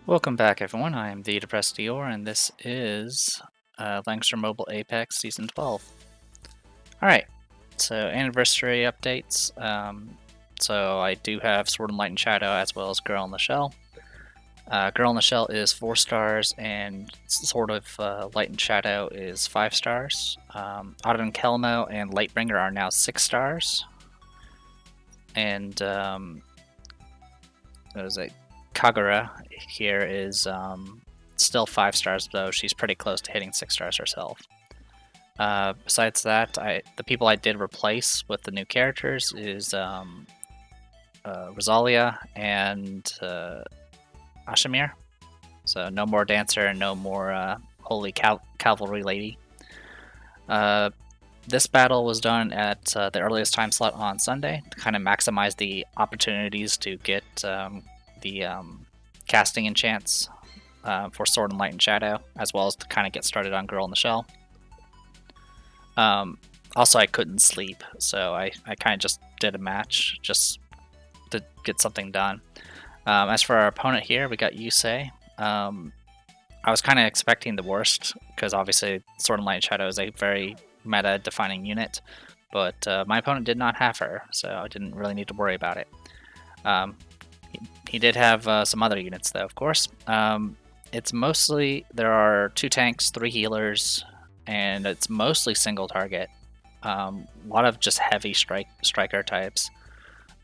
Welcome back, everyone. I am the Depressed Dior, and this is Langrisser Mobile Apex Season 12. Alright, so anniversary updates. So I do have Sword and Light and Shadow as well as Girl in the Shell. Girl in the Shell is 4 stars, and Sword of Light and Shadow is 5 stars. Odin Kelmo and Lightbringer are now 6 stars. And what is it? Kagura here is still 5 stars, though she's pretty close to hitting 6 stars herself. Besides that, the people I did replace with the new characters is Rosalia and Ashamir. So no more Dancer and no more Holy Cavalry Lady. This battle was done at the earliest time slot on Sunday to kind of maximize the opportunities to get the casting enchants for Sword and Light and Shadow, as well as to kind of get started on Girl in the Shell. Also, I couldn't sleep, so I kind of just did a match just to get something done. As for our opponent here, we got Yusei. I was kind of expecting the worst, because obviously Sword and Light and Shadow is a very meta-defining unit, but my opponent did not have her, so I didn't really need to worry about it. He did have some other units, though, of course. It's mostly, there are 2 tanks, 3 healers, and it's mostly single target. A lot of just heavy striker types.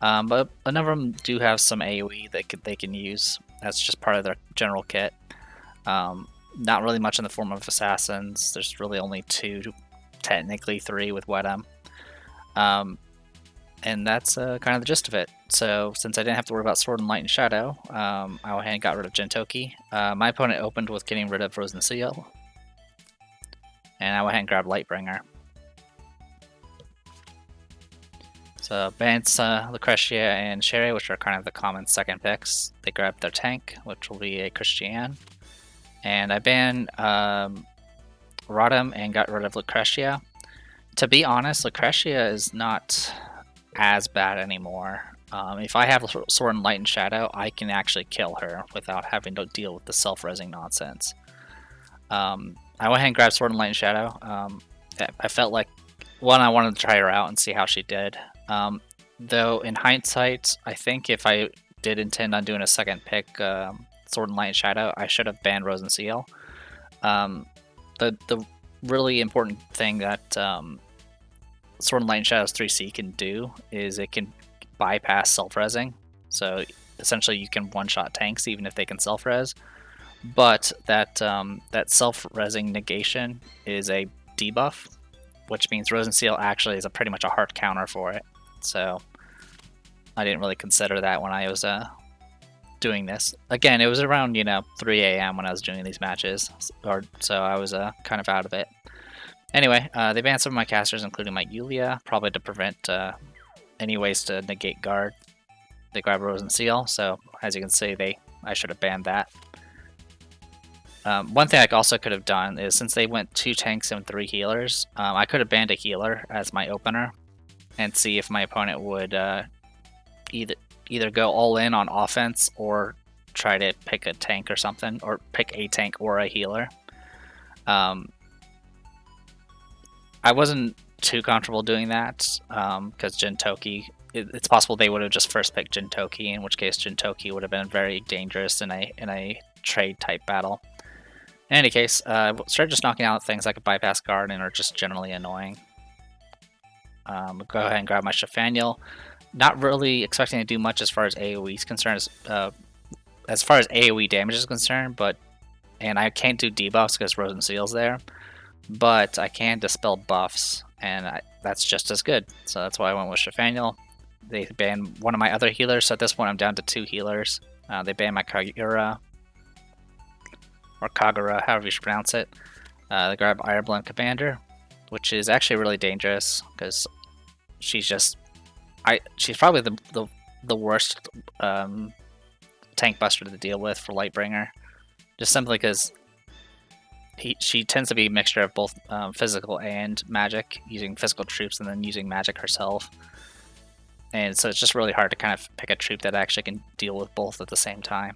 But a number of them do have some AoE that they can use. That's just part of their general kit. Not really much in the form of assassins. There's really only 2, technically 3 with Wedem. And that's kind of the gist of it. So since I didn't have to worry about Sword and Light and Shadow, I went ahead and got rid of Jintoki. My opponent opened with getting rid of Frozen Seal, and I went ahead and grabbed Lightbringer. So bans Lucretia and Sherry, which are kind of the common second picks. They grabbed their tank, which will be a Christiane. And I banned Rodham and got rid of Lucretia. To be honest, Lucretia is not as bad anymore. If I have Sword and Light and Shadow, I can actually kill her without having to deal with the self-resing nonsense. I went ahead and grabbed Sword and Light and Shadow. I felt like, one, I wanted to try her out and see how she did. Though in hindsight, I think if I did intend on doing a second pick, Sword and Light and Shadow, I should have banned Rose and Seal. The really important thing that Sword and Light and Shadow's 3C can do is it can bypass self-resing. So essentially you can one-shot tanks even if they can self-res. But that self-resing negation is a debuff, which means Rose and Seal actually is pretty much a hard counter for it. So I didn't really consider that when I was doing this. Again, it was around 3 a.m. when I was doing these matches, so I was kind of out of it. Anyway, they banned some of my casters, including my Yulia, probably to prevent any ways to negate guard. They grabbed Rose and Seal, so as you can see, I should have banned that. One thing I also could have done is, since they went 2 tanks and 3 healers, I could have banned a healer as my opener and see if my opponent would either go all in on offense or try to pick a tank or something, or pick a tank or a healer. I wasn't too comfortable doing that because Jintoki, it's possible they would have just first picked Jintoki, in which case Jintoki would have been very dangerous in a trade type battle. In any case, started just knocking out things like a bypass guard and are just generally annoying. Go ahead and grab my Shafaniel. Not really expecting to do much as far as AoE is concerned, as far as AoE damage is concerned, and I can't do debuffs because Rose and Seal's there, but I can dispel buffs, and that's just as good. So that's why I went with Shafaniel. They banned one of my other healers, so at this point I'm down to 2 healers. They banned my Kagura, or Kagura, however you should pronounce it. They grabbed Ironblend Commander, which is actually really dangerous because she's probably the worst tank buster to deal with for Lightbringer, just simply because she tends to be a mixture of both physical and magic, using physical troops and then using magic herself. And so it's just really hard to kind of pick a troop that actually can deal with both at the same time.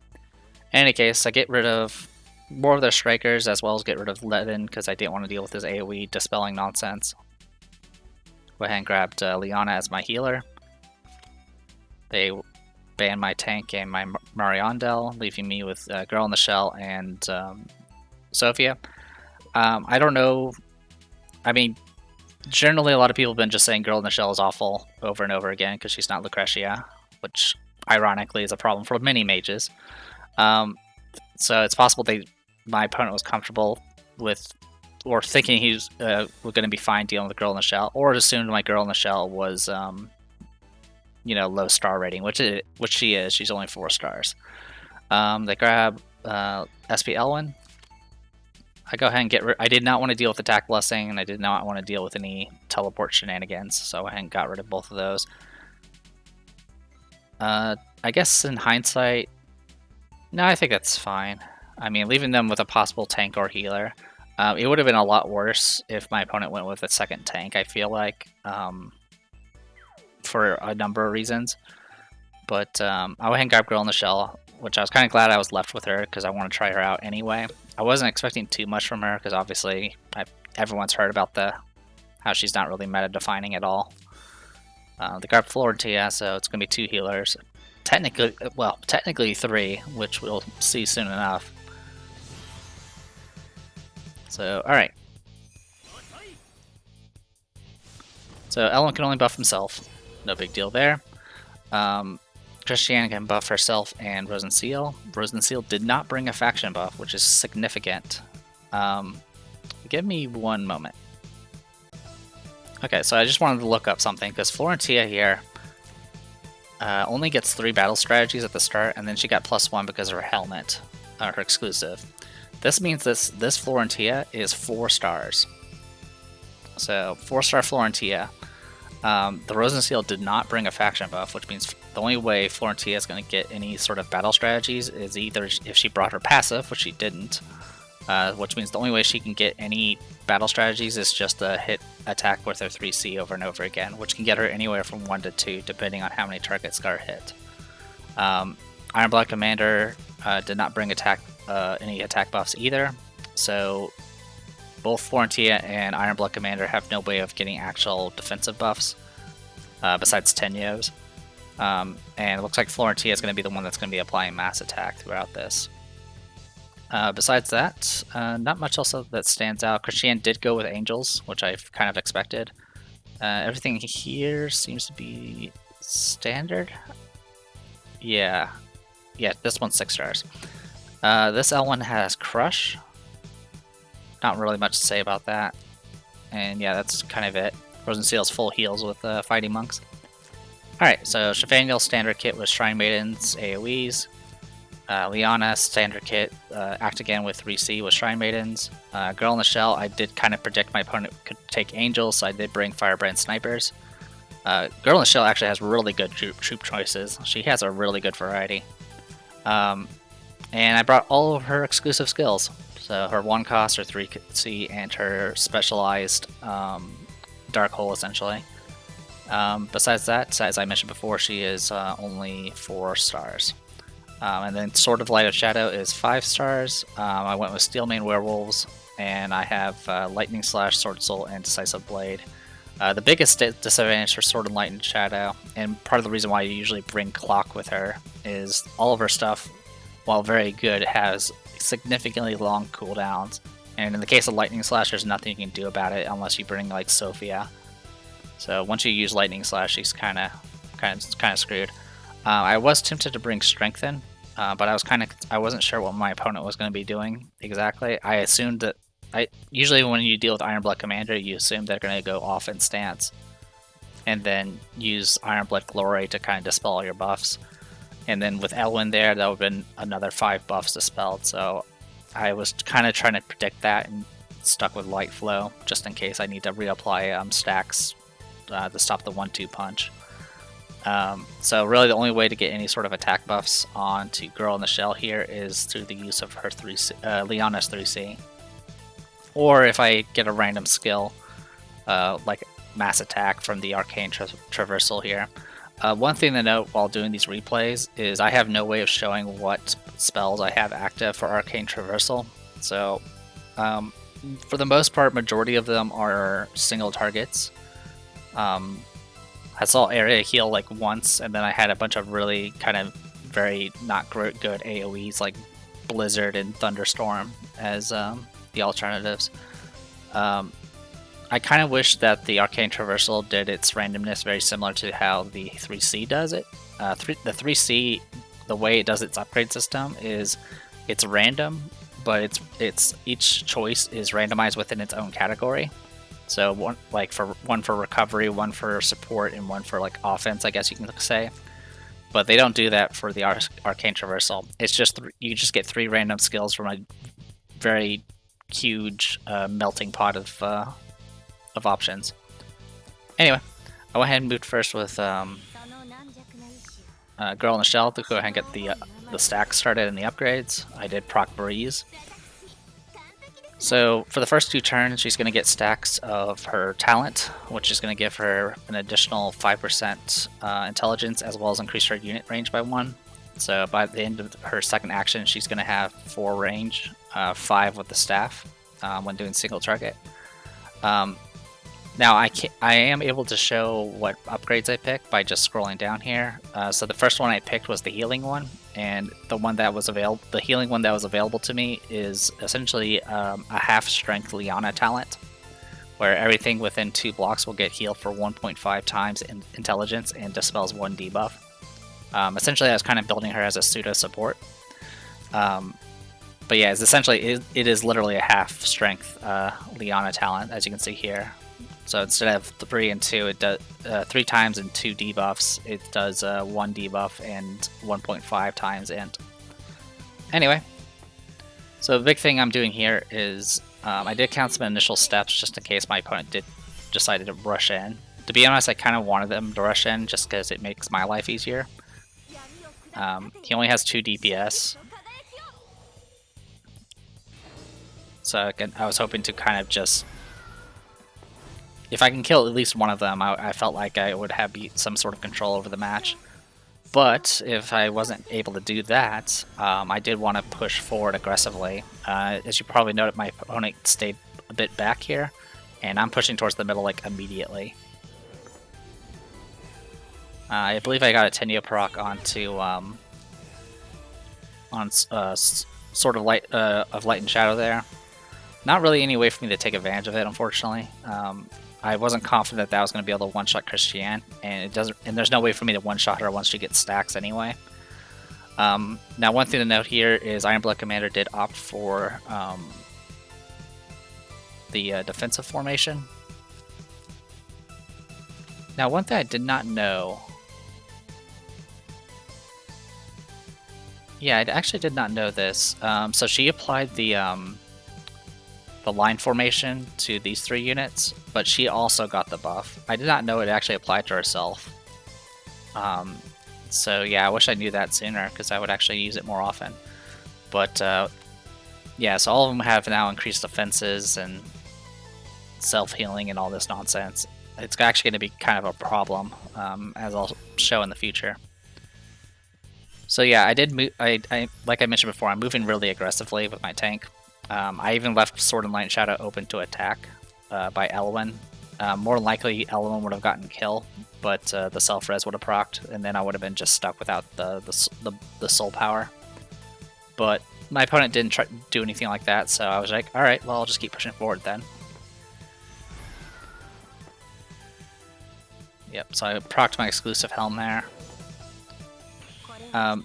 In any case, I get rid of more of their strikers as well as get rid of Odin because I didn't want to deal with his AoE dispelling nonsense. Go ahead and grabbed Liana as my healer. They banned my tank and my Mariandel, leaving me with Girl in the Shell and Sophia. I don't know. I mean, generally a lot of people have been just saying Girl in the Shell is awful over and over again because she's not Lucretia, which ironically is a problem for many mages. So it's possible my opponent was comfortable with, or thinking he was going to be fine dealing with Girl in the Shell, or assumed my Girl in the Shell was, you know, low star rating, which she is. She's only 4 stars. They grab SP Elwyn. I go ahead and get rid. I did not want to deal with Attack Blessing, and I did not want to deal with any teleport shenanigans, so I went and got rid of both of those. I guess in hindsight, no, I think that's fine. I mean, leaving them with a possible tank or healer. It would have been a lot worse if my opponent went with a second tank, I feel like, for a number of reasons. But I went ahead and grabbed Girl in the Shell, which I was kind of glad I was left with her because I want to try her out anyway. I wasn't expecting too much from her because obviously everyone's heard about how she's not really meta-defining at all. They grabbed Florentia, so it's going to be 2 healers. Technically 3, which we'll see soon enough. So, alright. So, Ellen can only buff himself. No big deal there. Christiane can buff herself and Rosenseal. Rosenseal did not bring a faction buff, which is significant. Give me one moment. Okay, so I just wanted to look up something, because Florentia here only gets 3 battle strategies at the start, and then she got +1 because of her helmet, her exclusive. This means this Florentia is 4 stars. So, 4-star Florentia. The Rosenseal did not bring a faction buff, which means the only way Florentia is going to get any sort of battle strategies is either if she brought her passive, which she didn't, which means the only way she can get any battle strategies is just a hit attack with her 3C over and over again, which can get her anywhere from 1 to 2, depending on how many targets got hit. Ironblood Commander did not bring any attack buffs either, so both Florentia and Ironblood Commander have no way of getting actual defensive buffs, besides Tenyos. And it looks like Florentia is going to be the one that's going to be applying mass attack throughout this. Besides that, not much else that stands out. Christiane did go with Angels, which I've kind of expected. Everything here seems to be standard. Yeah, this one's 6 stars. This L1 has Crush. Not really much to say about that. And yeah, that's kind of it. Rosenseal's full heals with Fighting Monks. Alright, so Shafaniel's standard kit with Shrine Maidens, AoEs. Liana standard kit, act again with 3C with Shrine Maidens. Girl in the Shell, I did kind of predict my opponent could take Angels, so I did bring Firebrand Snipers. Girl in the Shell actually has really good troop choices. She has a really good variety. And I brought all of her exclusive skills. So her 1 cost, her 3C, and her specialized Dark Hole, essentially. Besides that, as I mentioned before, she is only 4 stars. And then Sword of Light of Shadow is 5 stars. I went with Steelmane Werewolves, and I have Lightning Slash, Sword Soul, and Decisive Blade. The biggest disadvantage for Sword and Light and Shadow, and part of the reason why you usually bring Clock with her, is all of her stuff, while very good, has significantly long cooldowns. And in the case of Lightning Slash, there's nothing you can do about it unless you bring like Sophia. So once you use Lightning Slash, she's kind of screwed. I was tempted to bring Strengthen, but I wasn't sure what my opponent was going to be doing exactly. I assumed that usually when you deal with Ironblood Commander, you assume they're going to go off in stance, and then use Ironblood Glory to kind of dispel all your buffs. And then with Elwyn there, that would have been another 5 buffs dispelled. So I was kind of trying to predict that and stuck with Light Flow just in case I need to reapply stacks to stop the 1-2 punch. So really the only way to get any sort of attack buffs onto Girl in the Shell here is through the use of her Liana's 3C. Or if I get a random skill, like Mass Attack from the Arcane Traversal here. One thing to note while doing these replays is I have no way of showing what spells I have active for Arcane Traversal. So, for the most part, majority of them are single targets. I saw area heal like once, and then I had a bunch of really kind of very not good AoEs like Blizzard and Thunderstorm as the alternatives. I kind of wish that the Arcane Traversal did its randomness very similar to how the 3C does it. The 3C, the way it does its upgrade system is it's random, but it's each choice is randomized within its own category. So one for recovery, one for support, and one for like offense, I guess you can say. But they don't do that for the Arcane Traversal. It's just you just get 3 random skills from a very huge melting pot of options. Anyway, I went ahead and moved first with Girl in the Shell to go ahead and get the stacks started and the upgrades. I did proc Breeze. So for the first 2 turns, she's going to get stacks of her talent, which is going to give her an additional 5% intelligence, as well as increase her unit range by 1. So by the end of her second action, she's going to have 4 range, 5 with the staff when doing single target. Now I am able to show what upgrades I picked by just scrolling down here. So the first one I picked was the healing one, and the healing one that was available to me is essentially a half strength Liana talent, where everything within 2 blocks will get healed for 1.5 times in intelligence and dispels 1 debuff. Essentially, I was kind of building her as a pseudo support. But yeah, it's essentially it is literally a half strength Liana talent, as you can see here. So instead of 3 and 2, it does 3 times and 2 debuffs. It does 1 debuff and 1.5 times int. Anyway, so the big thing I'm doing here is I did count some initial steps just in case my opponent did decide to rush in. To be honest, I kind of wanted them to rush in just because it makes my life easier. He only has 2 DPS. So again, I was hoping to kind of just... If I can kill at least one of them, I felt like I would have some sort of control over the match. But if I wasn't able to do that, I did want to push forward aggressively. As you probably noted, my opponent stayed a bit back here, and I'm pushing towards the middle like immediately. I believe I got a Tenyo proc onto Sword of Light and Shadow there. Not really any way for me to take advantage of it, unfortunately. I wasn't confident that I was going to be able to one-shot Christiane, and there's no way for me to one-shot her once she gets stacks anyway. Now, one thing to note here is Ironblood Commander did opt for the defensive formation. Now, one thing I did not know... Yeah, I actually did not know this. So she applied the line formation to these 3 units, but she also got the buff. I did not know it actually applied to herself. So yeah, I wish I knew that sooner, because I would actually use it more often. But yeah, so all of them have now increased defenses and self-healing and all this nonsense. It's actually going to be kind of a problem, as I'll show in the future. So yeah, I did move. Like I mentioned before, I'm moving really aggressively with my tank. I even left Sword and Light and Shadow open to attack by Elwyn. More than likely, Elwyn would have gotten kill, but the self-res would have procced, and then I would have been just stuck without the soul power. But my opponent didn't do anything like that, so I was like, alright, well, I'll just keep pushing forward then. Yep, so I procced my exclusive helm there.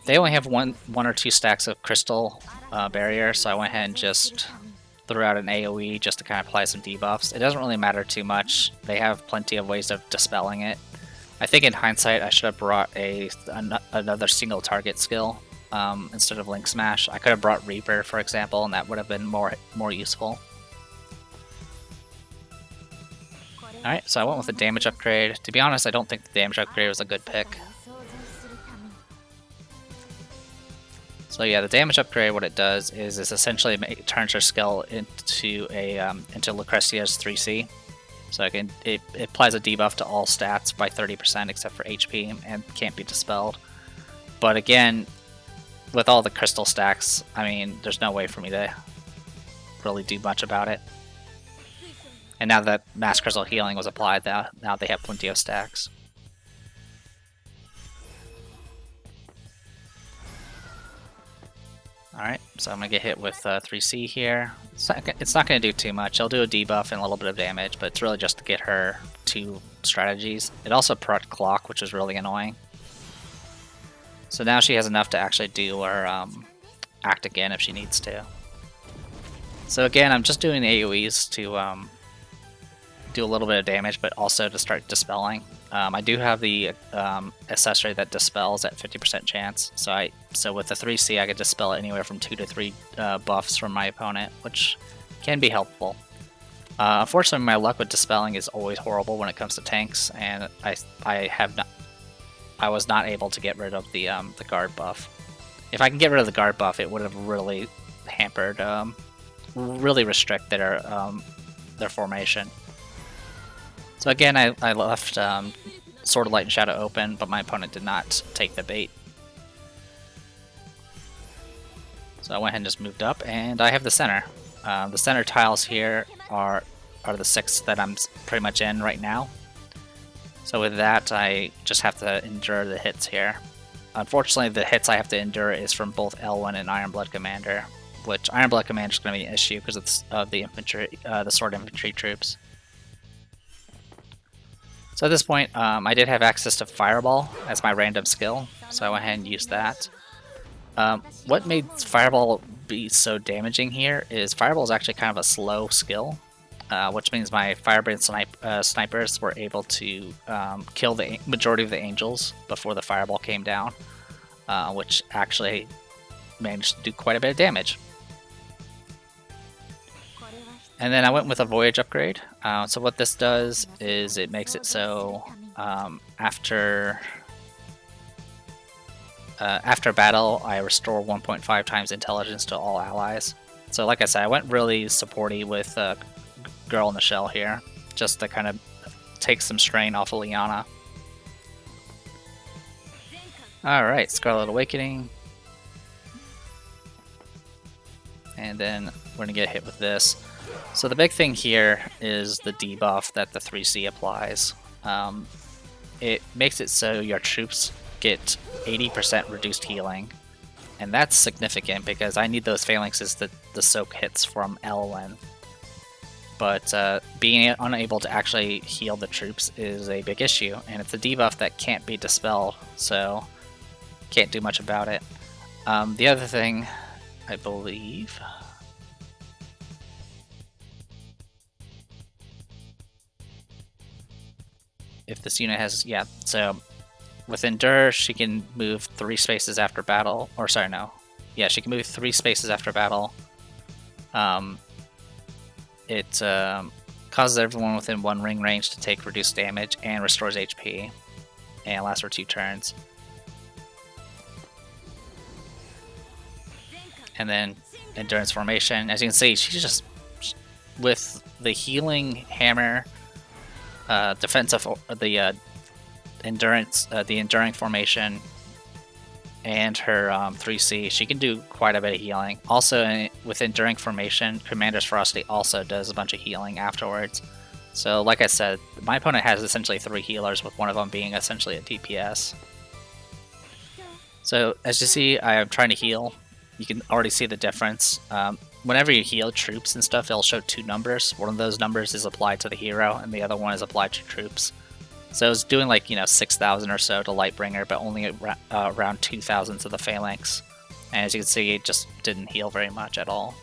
They only have one or two stacks of crystal barrier, so I went ahead and just threw out an AoE just to kind of apply some debuffs. It doesn't really matter too much. They have plenty of ways of dispelling it. I think in hindsight I should have brought another single target skill instead of Link Smash. I could have brought Reaper, for example, and that would have been more useful. Alright, so I went with the damage upgrade. To be honest, I don't think the damage upgrade was a good pick. So yeah, the damage upgrade, what it does is essentially turns her skill into Lucrezia's 3C. So it applies a debuff to all stats by 30% except for HP and can't be dispelled. But again, with all the crystal stacks, I mean, there's no way for me to really do much about it. And now that Mass Crystal Healing was applied, now they have plenty of stacks. Alright, so I'm going to get hit with 3C here. It's not going to do too much. I'll do a debuff and a little bit of damage, but it's really just to get her 2 strategies. It also proc Clock, which is really annoying. So now she has enough to actually do her act again if she needs to. So again, I'm just doing AoEs to do a little bit of damage, but also to start dispelling. I do have the accessory that dispels at 50% chance, so with the 3C I could dispel anywhere from 2 to 3 buffs from my opponent, which can be helpful. Unfortunately, my luck with dispelling is always horrible when it comes to tanks, and I was not able to get rid of the guard buff. If I can get rid of the guard buff, it would have really hampered, really restricted their formation. So again, I left Sword of Light and Shadow open, but my opponent did not take the bait. So I went ahead and just moved up, and I have the center. The center tiles here are the 6 that I'm pretty much in right now. So with that, I just have to endure the hits here. Unfortunately, the hits I have to endure is from both L1 and Ironblood Commander, which Ironblood Commander is going to be an issue because it's the infantry, the sword infantry troops. So at this point, I did have access to Fireball as my random skill, so I went ahead and used that. What made Fireball be so damaging here is Fireball is actually kind of a slow skill, which means my Firebrand snipers were able to kill the majority of the angels before the Fireball came down, which actually managed to do quite a bit of damage. And then I went with a Voyage upgrade. So what this does is it makes it so after battle, I restore 1.5 times intelligence to all allies. So like I said, I went really supporty with Girl in the Shell here, just to kind of take some strain off of Liana. Alright, Scarlet Awakening. And then we're going to get hit with this. So the big thing here is the debuff that the 3C applies. It makes it so your troops get 80% reduced healing, and that's significant because I need those phalanxes to soak hits from Elwyn. But being unable to actually heal the troops is a big issue, and it's a debuff that can't be dispelled, so can't do much about it. The other thing, I believe... if this unit has, yeah, so with Endure, she can move 3 spaces after battle, or sorry, no. Yeah, she can move 3 spaces after battle. It causes everyone within 1 ring range to take reduced damage and restores HP, and lasts for 2 turns. And then Endurance Formation, as you can see, she's just, with the Healing Hammer, defensive, the endurance, the enduring formation, and her 3C, she can do quite a bit of healing. Also, with enduring formation, Commander's Ferocity also does a bunch of healing afterwards. So, like I said, my opponent has essentially 3 healers, with one of them being essentially a DPS. So, as you see, I am trying to heal. You can already see the difference. Whenever you heal troops and stuff, it'll show 2 numbers. One of those numbers is applied to the hero, and the other one is applied to troops. So it's doing like, 6,000 or so to Lightbringer, but only around 2,000 to the Phalanx. And as you can see, it just didn't heal very much at all.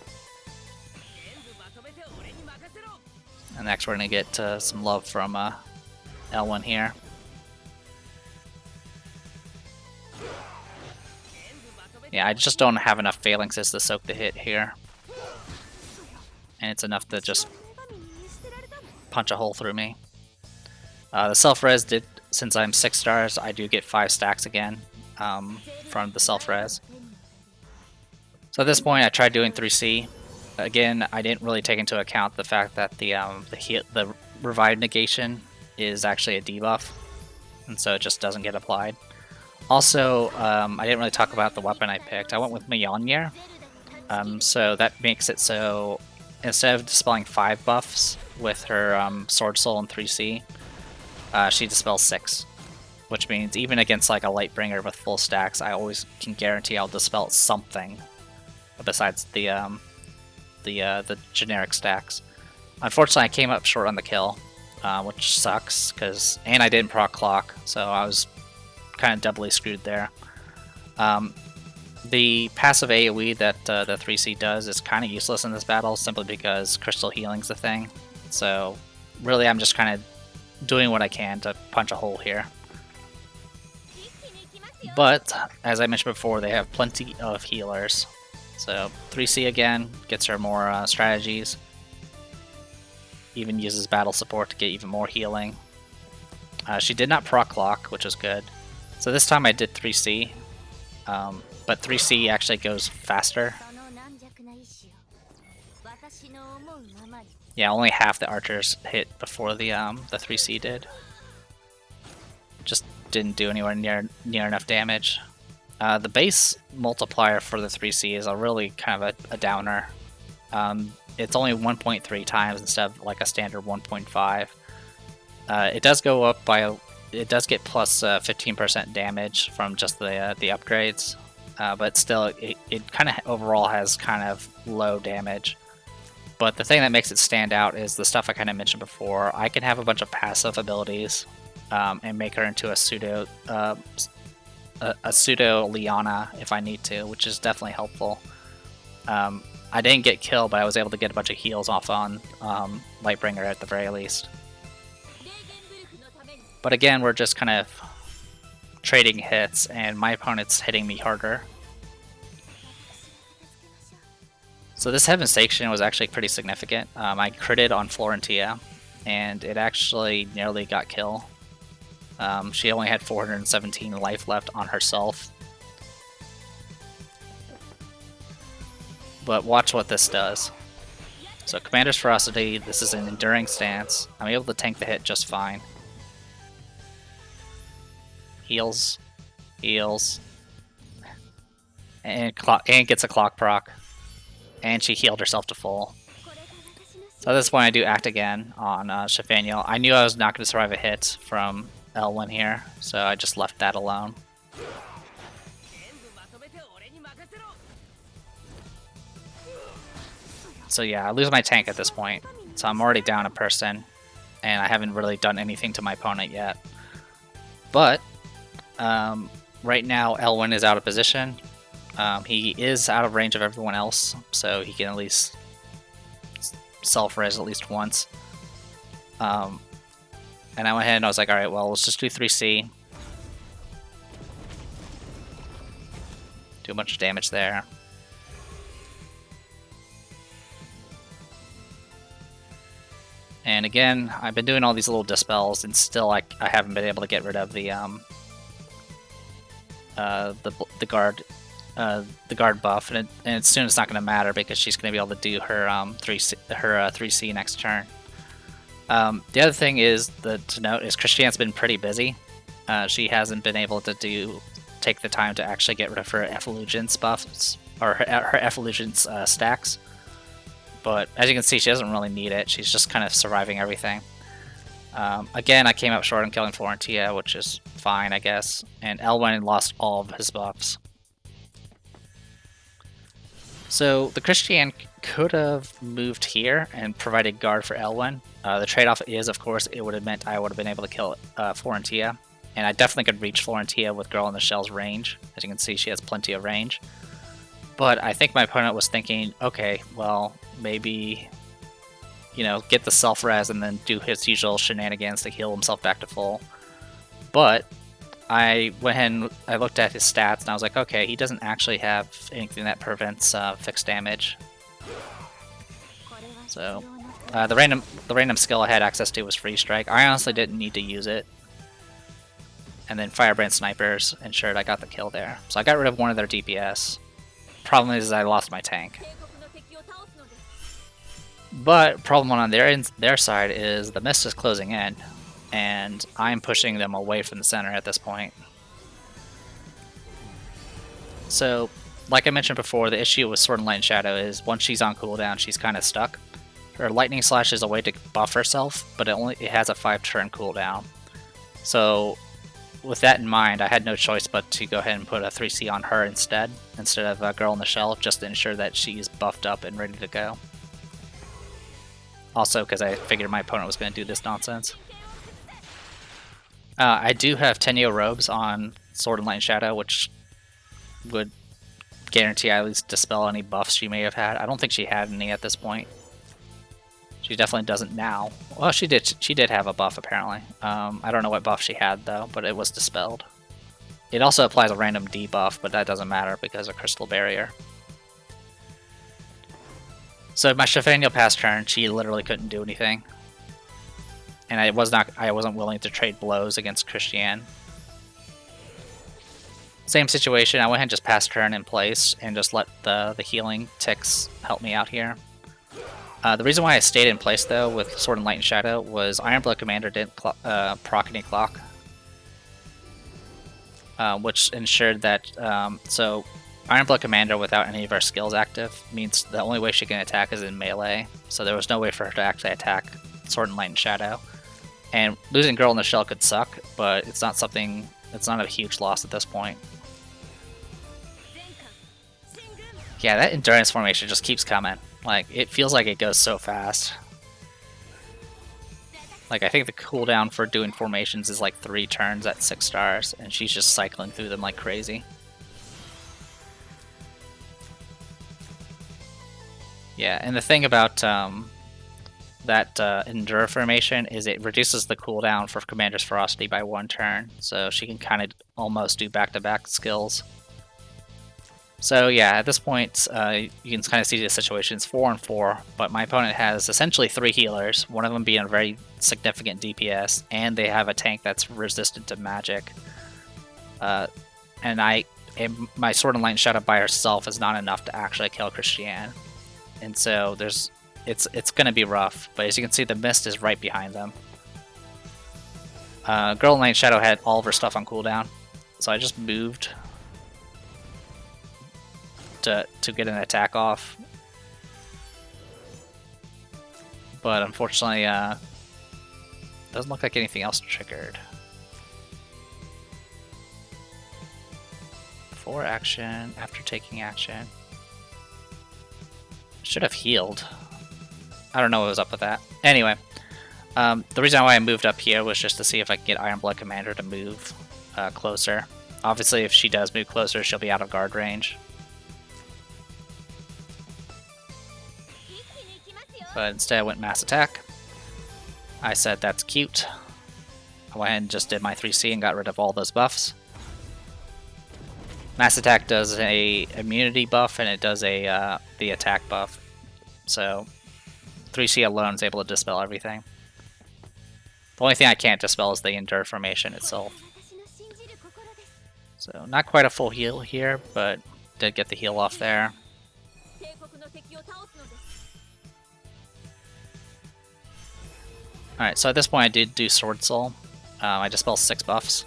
And next we're going to get some love from L1 here. Yeah, I just don't have enough Phalanxes to soak the hit here. And it's enough to just punch a hole through me. The self-res did, since I'm 6 stars, I do get 5 stacks again from the self-res. So at this point I tried doing 3C. Again, I didn't really take into account the fact that the revive negation is actually a debuff, and so it just doesn't get applied. Also, I didn't really talk about the weapon I picked. I went with Mjolnir, so that makes it so instead of dispelling 5 buffs with her Sword Soul and 3C, she dispels 6. Which means even against like a Lightbringer with full stacks, I always can guarantee I'll dispel something besides the generic stacks. Unfortunately, I came up short on the kill, which sucks, and I didn't proc clock, so I was kind of doubly screwed there. The passive AoE that the 3C does is kind of useless in this battle, simply because Crystal Healing's a thing. So really, I'm just kind of doing what I can to punch a hole here. But, as I mentioned before, they have plenty of healers. So, 3C again, gets her more strategies. Even uses battle support to get even more healing. She did not proc clock, which was good. So this time I did 3C. But 3C actually goes faster. Yeah, only half the archers hit before the 3C did. Just didn't do anywhere near enough damage. The base multiplier for the 3C is a really kind of a downer. It's only 1.3 times instead of like a standard 1.5. It does go up by it does get plus 15% damage from just the upgrades, but still it kind of overall has kind of low damage. But the thing that makes it stand out is the stuff I kind of mentioned before. I can have a bunch of passive abilities and make her into a pseudo Liana if I need to, which is definitely helpful. I didn't get killed, but I was able to get a bunch of heals off on Lightbringer at the very least. But again, we're just kind of trading hits, and my opponent's hitting me harder. So this Heaven Sanction was actually pretty significant. I critted on Florentia, and it actually nearly got kill. She only had 417 life left on herself. But watch what this does. So Commander's Ferocity, this is an enduring stance. I'm able to tank the hit just fine. Heals, heals, and gets a clock proc. And she healed herself to full. So at this point I do act again on Shafaniel. I knew I was not going to survive a hit from Elwyn here, so I just left that alone. So yeah, I lose my tank at this point. So I'm already down a person, and I haven't really done anything to my opponent yet. But right now Elwyn is out of position. He is out of range of everyone else, so he can at least self-res at least once. And I went ahead and I was like, alright, well, let's just do 3C. Do a bunch of damage there. And again, I've been doing all these little dispels, and still I haven't been able to get rid of the guard buff, and soon it's not going to matter because she's going to be able to do her 3C next turn. The other thing is to note is Christiane's been pretty busy. She hasn't been able to take the time to actually get rid of her effulgence buffs or her effulgence stacks. But as you can see, she doesn't really need it. She's just kind of surviving everything. Again, I came up short on killing Florentia, which is fine, I guess. And Elwyn lost all of his buffs. So the Christiane could have moved here and provided guard for Elwyn. The trade-off is, of course, it would have meant I would have been able to kill Florentia. And I definitely could reach Florentia with Girl in the Shell's range. As you can see, she has plenty of range. But I think my opponent was thinking, okay, well, maybe, you know, get the self-res and then do his usual shenanigans to heal himself back to full. But I went ahead and I looked at his stats, and I was like, okay, he doesn't actually have anything that prevents fixed damage. So the random skill I had access to was Free Strike. I honestly didn't need to use it. And then Firebrand Snipers ensured I got the kill there. So I got rid of one of their DPS. Problem is I lost my tank. But problem on their side is the mist is closing in, and I'm pushing them away from the center at this point. So, like I mentioned before, the issue with Sword and Light and Shadow is once she's on cooldown, she's kind of stuck. Her Lightning Slash is a way to buff herself, but it has a 5-turn cooldown. So, with that in mind, I had no choice but to go ahead and put a 3C on her instead of a Girl in the Shell, just to ensure that she's buffed up and ready to go. Also, because I figured my opponent was going to do this nonsense. I do have Tenyo Robes on Sword and Light and Shadow, which would guarantee I at least dispel any buffs she may have had. I don't think she had any at this point. She definitely doesn't now. Well, she did have a buff, apparently. I don't know what buff she had, though, but it was dispelled. It also applies a random debuff, but that doesn't matter because of Crystal Barrier. So my Shafaniel past turn, she literally couldn't do anything. And I wasn't willing to trade blows against Christiane. Same situation, I went ahead and just passed turn in place and just let the healing ticks help me out here. The reason why I stayed in place, though, with Sword and Light and Shadow was Ironblood Commander didn't proc any clock. Which ensured that, so Ironblood Commander without any of our skills active means the only way she can attack is in melee, so there was no way for her to actually attack Sword and Light and Shadow. And losing Girl in the Shell could suck, but it's not a huge loss at this point. Yeah, that Endurance formation just keeps coming. Like, it feels like it goes so fast. Like, I think the cooldown for doing formations is like 3 turns at 6 stars, and she's just cycling through them like crazy. Yeah, and the thing about that Endure formation is it reduces the cooldown for Commander's Ferocity by 1 turn, so she can kind of almost do back-to-back skills. So yeah, at this point, you can kind of see the situation. It's 4 and 4, but my opponent has essentially 3 healers, one of them being a very significant DPS, and they have a tank that's resistant to magic. And my Sword and Light and Shadow by herself is not enough to actually kill Christiane. And so it's going to be rough, but as you can see, the mist is right behind them. Girl in Light and Shadow had all of her stuff on cooldown, so I just moved to get an attack off. But unfortunately, doesn't look like anything else triggered. Before action, after taking action. Should have healed. I don't know what was up with that. Anyway, the reason why I moved up here was just to see if I could get Ironblood Commander to move closer. Obviously, if she does move closer, she'll be out of guard range. But instead I went Mass Attack. I said that's cute. I went ahead and just did my 3C and got rid of all those buffs. Mass Attack does a immunity buff and it does the attack buff. So 3C alone is able to dispel everything. The only thing I can't dispel is the Endure formation itself. So not quite a full heal here, but did get the heal off there. Alright, so at this point I did do Sword Soul. I dispelled 6 buffs.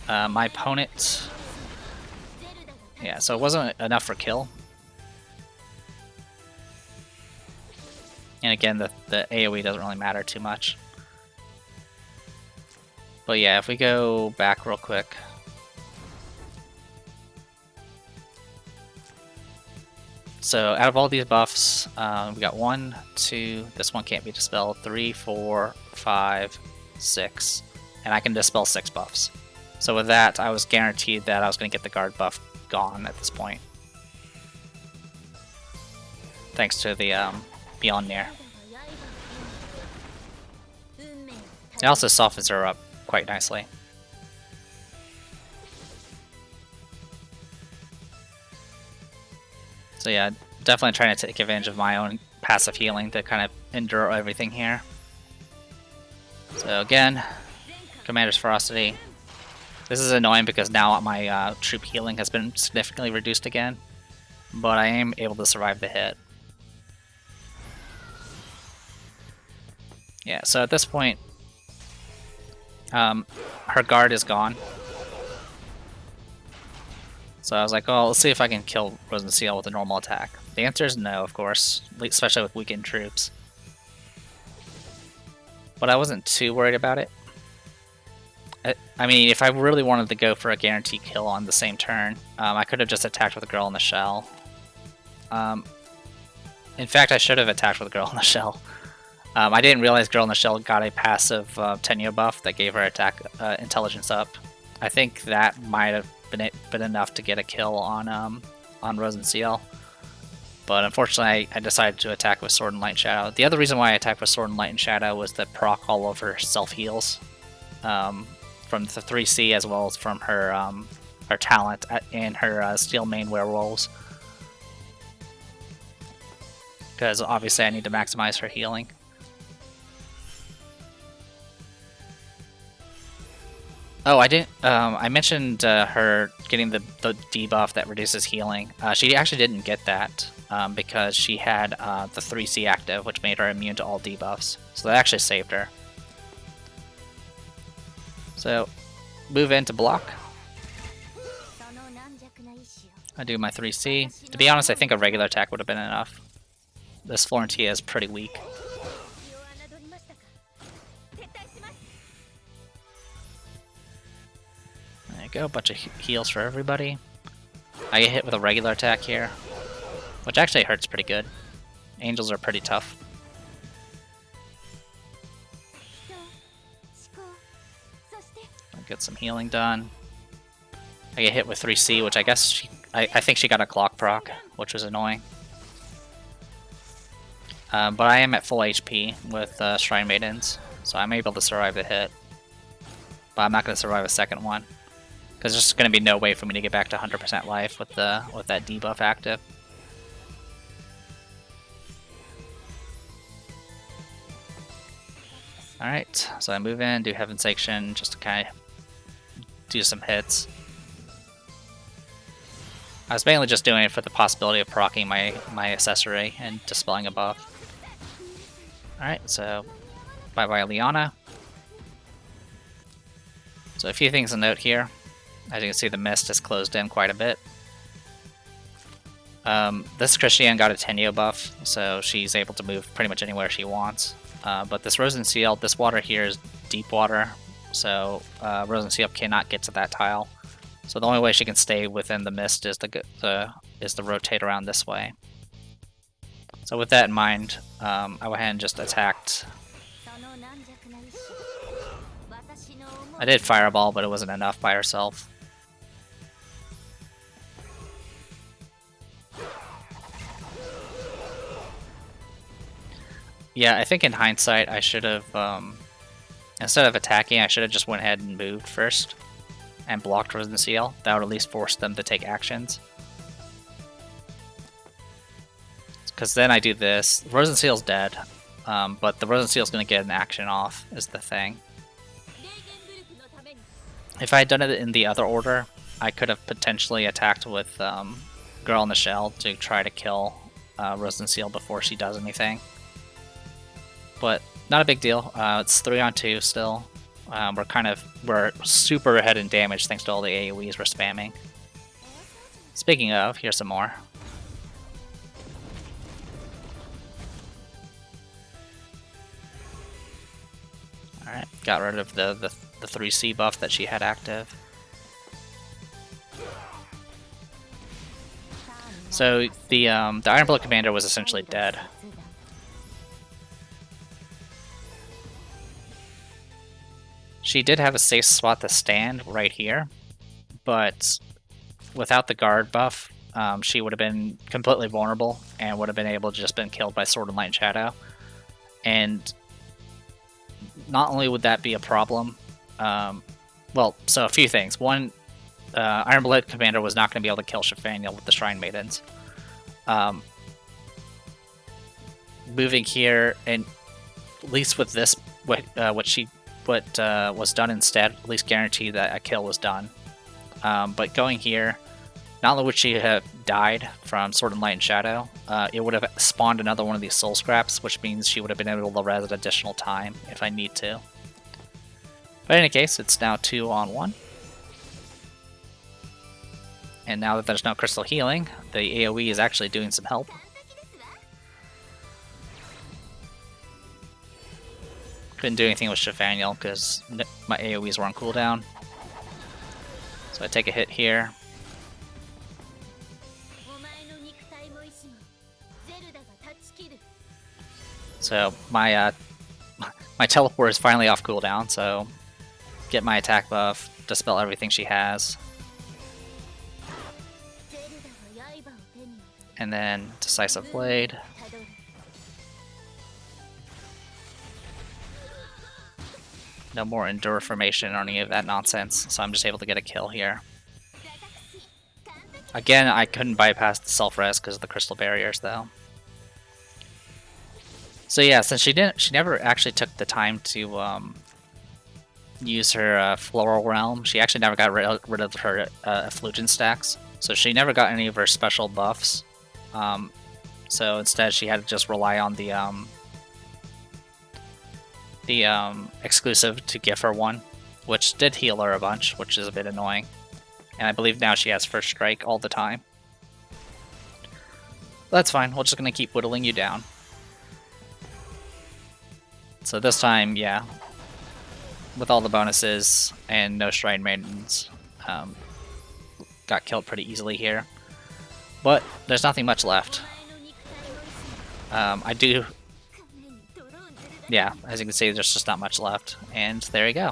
My opponent... Yeah, so it wasn't enough for kill. And again, the AoE doesn't really matter too much. But yeah, if we go back real quick... So out of all these buffs, we got 1, 2, this one can't be dispelled, 3, 4, 5, 6, and I can dispel 6 buffs. So with that, I was guaranteed that I was going to get the guard buff gone at this point. Thanks to the Beyond Near. It also softens her up quite nicely. So yeah, definitely trying to take advantage of my own passive healing to kind of endure everything here. So again, Commander's Ferocity. This is annoying because now my troop healing has been significantly reduced again, but I am able to survive the hit. Yeah, so at this point, her guard is gone. So I was like, oh, let's see if I can kill Rosenseal with a normal attack. The answer is no, of course, especially with weakened troops. But I wasn't too worried about it. I mean, if I really wanted to go for a guaranteed kill on the same turn, I could have just attacked with a Girl in the Shell. In fact, I should have attacked with a Girl in the Shell. I didn't realize Girl in the Shell got a passive Tenyo buff that gave her attack intelligence up. I think that might have been enough to get a kill on Rosenseal. But unfortunately, I decided to attack with Sword and Light and Shadow. The other reason why I attacked with Sword and Light and Shadow was that proc all of her self-heals. From the 3C as well as from her talent and her Steel Main Werewolves. Because obviously I need to maximize her healing. Oh, I didn't. I mentioned her getting the debuff that reduces healing. She actually didn't get that because she had the 3C active, which made her immune to all debuffs. So that actually saved her. So, move in to block. I do my 3C. To be honest, I think a regular attack would have been enough. This Florentia is pretty weak. There you go, a bunch of heals for everybody. I get hit with a regular attack here, which actually hurts pretty good. Angels are pretty tough. I'll get some healing done. I get hit with 3C, which I guess I think she got a clock proc, which was annoying. But I am at full HP with Shrine Maidens, so I'm able to survive the hit. But I'm not going to survive a second one, because there's just going to be no way for me to get back to 100% life with that debuff active. Alright, so I move in, do Heaven Sanction, just to kind of do some hits. I was mainly just doing it for the possibility of proccing my accessory and dispelling a buff. Alright, so bye-bye Liana. So a few things to note here. As you can see, the mist has closed in quite a bit. This Christian got a Tenyo buff, so she's able to move pretty much anywhere she wants. But this Rosenseal, this water here is deep water, so Rosenseal cannot get to that tile. So the only way she can stay within the mist is to rotate around this way. So with that in mind, I went ahead and just attacked. I did Fireball, but it wasn't enough by herself. Yeah, I think in hindsight I should have, instead of attacking, I should have just went ahead and moved first and blocked Rosenseal. That would at least force them to take actions. Because then I do this. Rosenseal's dead, but the Rosenseal's going to get an action off, is the thing. If I had done it in the other order, I could have potentially attacked with Girl in the Shell to try to kill Rosenseal before she does anything. But not a big deal. It's 3-on-2 still. We're super ahead in damage thanks to all the AoEs we're spamming. Speaking of, here's some more. Alright, got rid of the 3C buff that she had active. So the Iron Blood Commander was essentially dead. She did have a safe spot to stand right here, but without the guard buff, she would have been completely vulnerable and would have been able to just been killed by Sword and Light and Shadow. And not only would that be a problem, well, so a few things. One, Iron Blood Commander was not going to be able to kill Shafaniel with the Shrine Maidens. Moving here, and at least with this, what was done instead, at least guarantee that a kill was done. But going here, Not only would she have died from Sword and Light and Shadow, it would have spawned another one of these soul scraps, which means she would have been able to res at additional time if I need to. But in any case, it's now 2-on-1. And now that there's no crystal healing, the AoE is actually doing some help. Couldn't do anything with Shafaniel because my AoEs were on cooldown. So I take a hit here. So my my teleport is finally off cooldown, so get my attack buff, dispel everything she has. And then Decisive Blade. No more Endure Formation or any of that nonsense, so I'm just able to get a kill here. Again, I couldn't bypass the self-res because of the crystal barriers, though. So yeah, since she never actually took the time to use her Floral Realm. She actually never got rid of her Effulgent stacks, so she never got any of her special buffs. So instead, she had to just rely on the exclusive to give her one, which did heal her a bunch, which is a bit annoying. And I believe now she has First Strike all the time. That's fine, we're just going to keep whittling you down. So this time, yeah, with all the bonuses and no Shrine Maidens, got killed pretty easily here. But there's nothing much left. I do... Yeah, as you can see, there's just not much left. And there you go.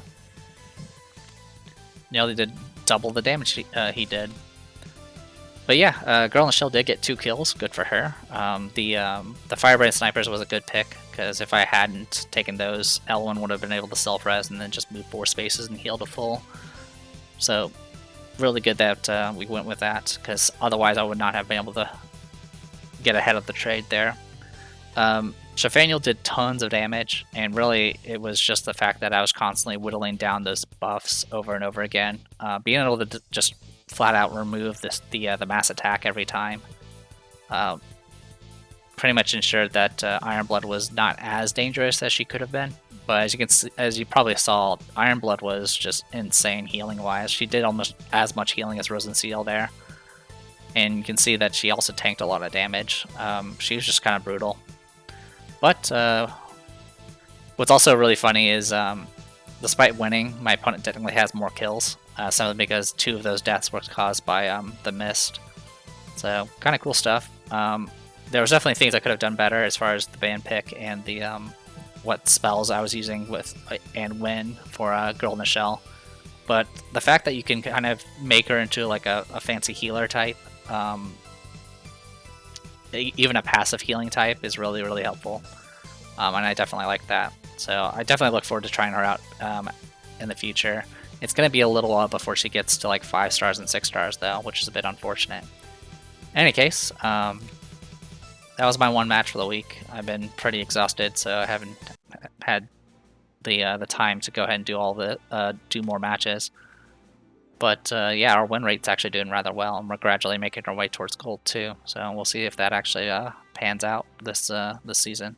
Nearly did double the damage he did. But yeah, Girl in the Shell did get 2 kills. Good for her. The Firebrand Snipers was a good pick, because if I hadn't taken those, Elwyn would have been able to self-res and then just move 4 spaces and heal to full. So really good that we went with that, because otherwise I would not have been able to get ahead of the trade there. Shafaniel did tons of damage, and really it was just the fact that I was constantly whittling down those buffs over and over again. Being able to just flat out remove the mass attack every time pretty much ensured that Ironblood was not as dangerous as she could have been. But as you can see, as you probably saw, Ironblood was just insane healing wise. She did almost as much healing as Rosenseal there, and you can see that she also tanked a lot of damage. She was just kind of brutal. But what's also really funny is, despite winning, my opponent technically has more kills, simply because 2 of those deaths were caused by the mist. So kind of cool stuff. There was definitely things I could have done better as far as the band pick and the what spells I was using with and when for Girl in the Shell. But the fact that you can kind of make her into like a fancy healer type, even a passive healing type, is really, really helpful. And I definitely like that. So I definitely look forward to trying her out in the future. It's going to be a little while before she gets to like 5 stars and 6 stars though, which is a bit unfortunate. In any case, that was my one match for the week. I've been pretty exhausted, so I haven't had the time to go ahead and do all the do more matches. But yeah, our win rate's actually doing rather well, and we're gradually making our way towards gold too. So we'll see if that actually pans out this season.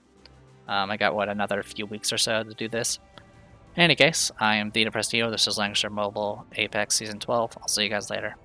I got another few weeks or so to do this. In any case, I am The Prestio. This is Langrisser Mobile Apex Season 12. I'll see you guys later.